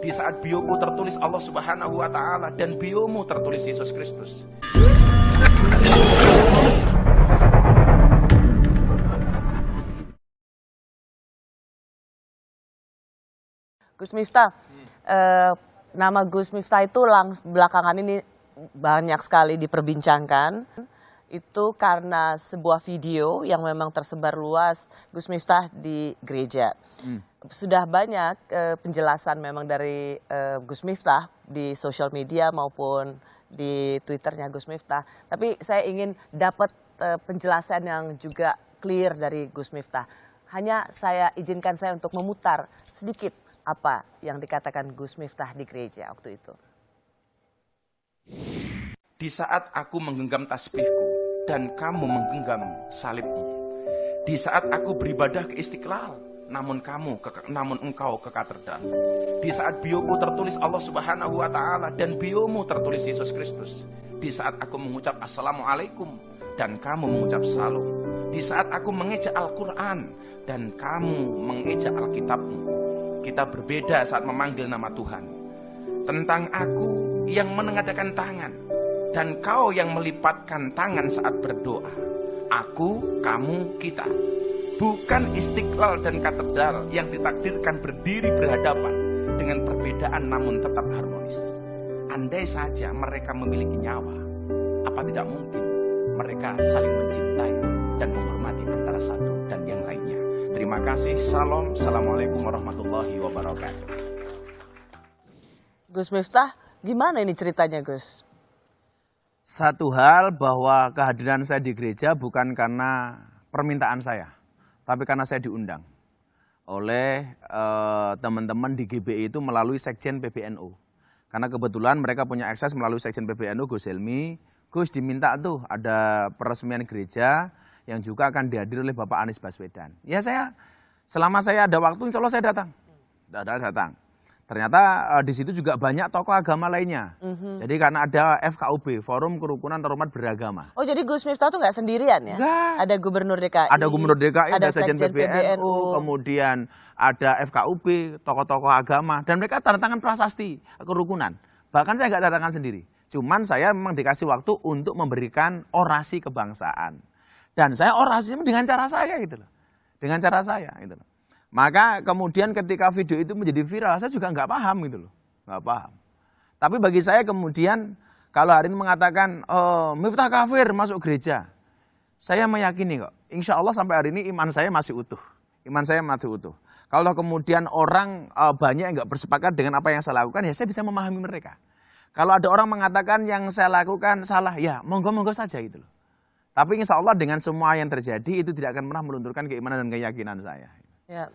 Di saat bioku tertulis Allah Subhanahu wa Ta'ala dan biomu tertulis Yesus Kristus. Gus Miftah, nama Gus Miftah itu belakangan ini banyak sekali diperbincangkan. Itu karena sebuah video yang memang tersebar luas Gus Miftah di gereja. Sudah banyak penjelasan memang dari Gus Miftah di sosial media maupun di Twitternya Gus Miftah. Tapi saya ingin dapat penjelasan yang juga clear dari Gus Miftah. Hanya saya izinkan saya untuk memutar sedikit apa yang dikatakan Gus Miftah di gereja waktu itu. Di saat aku menggenggam tasbihku dan kamu menggenggam salibmu. Di saat aku beribadah ke Istiqlal, namun engkau ke katedral. Di saat bioku tertulis Allah Subhanahu wa Ta'ala dan biomu tertulis Yesus Kristus. Di saat aku mengucap Assalamualaikum dan kamu mengucap Salam. Di saat aku mengejak Al-Quran dan kamu mengejak Alkitabmu. Kita berbeda saat memanggil nama Tuhan. Tentang aku yang menengadahkan tangan dan kau yang melipatkan tangan saat berdoa. Aku, kamu, kita. Bukan Istiqlal dan katedral yang ditakdirkan berdiri berhadapan dengan perbedaan namun tetap harmonis. Andai saja mereka memiliki nyawa, apa tidak mungkin mereka saling mencintai dan menghormati antara satu dan yang lainnya. Terima kasih. Salam. Assalamualaikum warahmatullahi wabarakatuh. Gus Miftah, gimana ini ceritanya Gus? Satu hal bahwa kehadiran saya di gereja bukan karena permintaan saya, tapi karena saya diundang oleh teman-teman di GBI itu melalui Sekjen PBNU. Karena kebetulan mereka punya akses melalui Sekjen PBNU, Gus Helmi. Gus diminta tuh ada peresmian gereja yang juga akan dihadiri oleh Bapak Anies Baswedan. Ya selama saya ada waktu insya Allah saya datang. Datang. Ternyata di situ juga banyak tokoh agama lainnya. Jadi karena ada FKUB, Forum Kerukunan Terhormat Beragama. Oh jadi Gus Miftah tuh nggak sendirian ya? Enggak. Ada Gubernur DKI. Ada Gubernur DKI, ada Sekjen PBNU, kemudian ada FKUB, tokoh-tokoh agama. Dan mereka tanda tangan prasasti kerukunan. Bahkan saya nggak tanda tangan sendiri. Cuman saya memang dikasih waktu untuk memberikan orasi kebangsaan. Dan saya orasinya dengan cara saya gitu loh. Dengan cara saya gitu loh. Maka kemudian ketika video itu menjadi viral, saya juga nggak paham gitu loh. Nggak paham. Tapi bagi saya kemudian kalau hari ini mengatakan Miftah kafir masuk gereja. Saya meyakini kok. Insya Allah sampai hari ini iman saya masih utuh. Iman saya masih utuh. Kalau kemudian orang banyak yang nggak bersepakat dengan apa yang saya lakukan, ya saya bisa memahami mereka. Kalau ada orang mengatakan yang saya lakukan salah, ya monggo-monggo saja gitu loh. Tapi insya Allah dengan semua yang terjadi itu tidak akan pernah melunturkan keimanan dan keyakinan saya. Ya.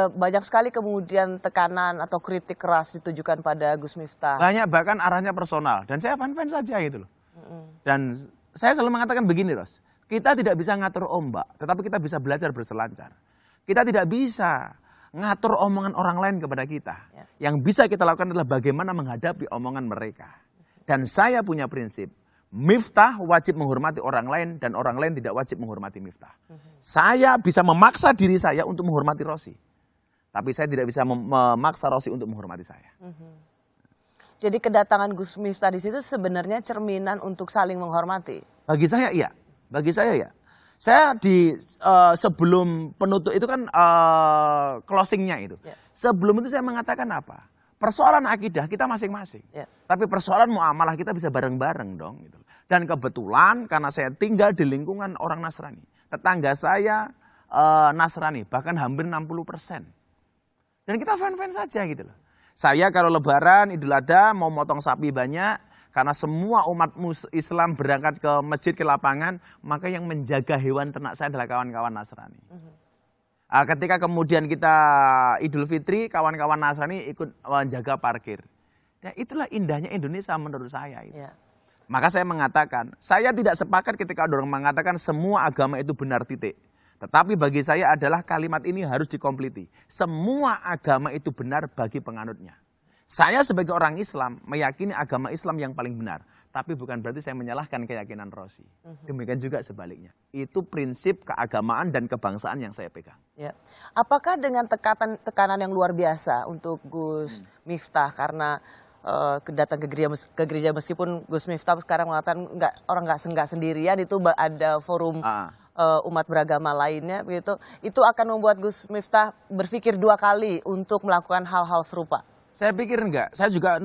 Banyak sekali kemudian tekanan atau kritik keras ditujukan pada Gus Miftah. Banyak bahkan arahnya personal dan saya fan-fan saja gitu loh. Dan saya selalu mengatakan begini Ros, kita tidak bisa ngatur ombak, tetapi kita bisa belajar berselancar. Kita tidak bisa ngatur omongan orang lain kepada kita. Yang bisa kita lakukan adalah bagaimana menghadapi omongan mereka. Dan saya punya prinsip, Miftah wajib menghormati orang lain dan orang lain tidak wajib menghormati Miftah. Saya bisa memaksa diri saya untuk menghormati Rosi. Tapi saya tidak bisa memaksa Rosi untuk menghormati saya. Jadi kedatangan Gus Miftah di situ sebenarnya cerminan untuk saling menghormati. Bagi saya iya. Bagi saya ya. Saya di sebelum penutup itu kan closingnya itu. Sebelum itu saya mengatakan apa? Persoalan akidah kita masing-masing. Tapi persoalan muamalah kita bisa bareng-bareng dong. Gitu. Dan kebetulan karena saya tinggal di lingkungan orang Nasrani. Tetangga saya Nasrani, bahkan hampir 60%. Dan kita fan-fan saja gitu loh. Saya kalau lebaran, Idul Adha mau motong sapi banyak. Karena semua umat Islam berangkat ke masjid, ke lapangan. Maka yang menjaga hewan ternak saya adalah kawan-kawan Nasrani. Ketika kemudian kita Idul Fitri, kawan-kawan Nasrani ikut menjaga parkir. Ya, itulah indahnya Indonesia menurut saya. Itu. Maka saya mengatakan, saya tidak sepakat ketika ada orang mengatakan semua agama itu benar titik. Tetapi bagi saya adalah kalimat ini harus dikompliti. Semua agama itu benar bagi penganutnya. Saya sebagai orang Islam meyakini agama Islam yang paling benar. Tapi bukan berarti saya menyalahkan keyakinan Rosi. Demikian juga sebaliknya. Itu prinsip keagamaan dan kebangsaan yang saya pegang. Ya. Apakah dengan tekanan yang luar biasa untuk Gus Miftah karena datang ke gereja meskipun Gus Miftah sekarang mengatakan orang nggak sendirian, itu ada forum umat beragama lainnya begitu, itu akan membuat Gus Miftah berpikir 2 kali untuk melakukan hal-hal serupa? Saya pikir enggak. Saya juga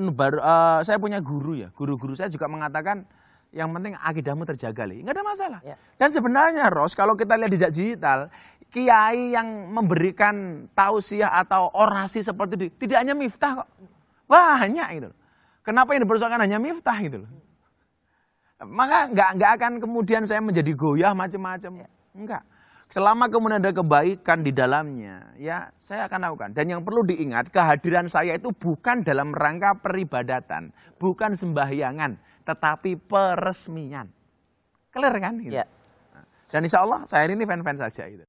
saya punya guru ya. Guru-guru saya juga mengatakan yang penting akidahmu terjaga, Li. Enggak ada masalah. Ya. Dan sebenarnya Ros, kalau kita lihat di jejak digital, kiai yang memberikan tausiah atau orasi seperti itu tidak hanya Miftah kok. Banyak gitu. Kenapa yang dipersoalkan hanya Miftah gitu loh. Maka enggak akan kemudian saya menjadi goyah macam-macam. Enggak. Selama kemudian ada kebaikan di dalamnya, ya saya akan lakukan. Dan yang perlu diingat, kehadiran saya itu bukan dalam rangka peribadatan, bukan sembahyangan, tetapi peresmian. Clear kan? Gitu. Ya. Dan insya Allah saya ini fan-fan saja. Gitu.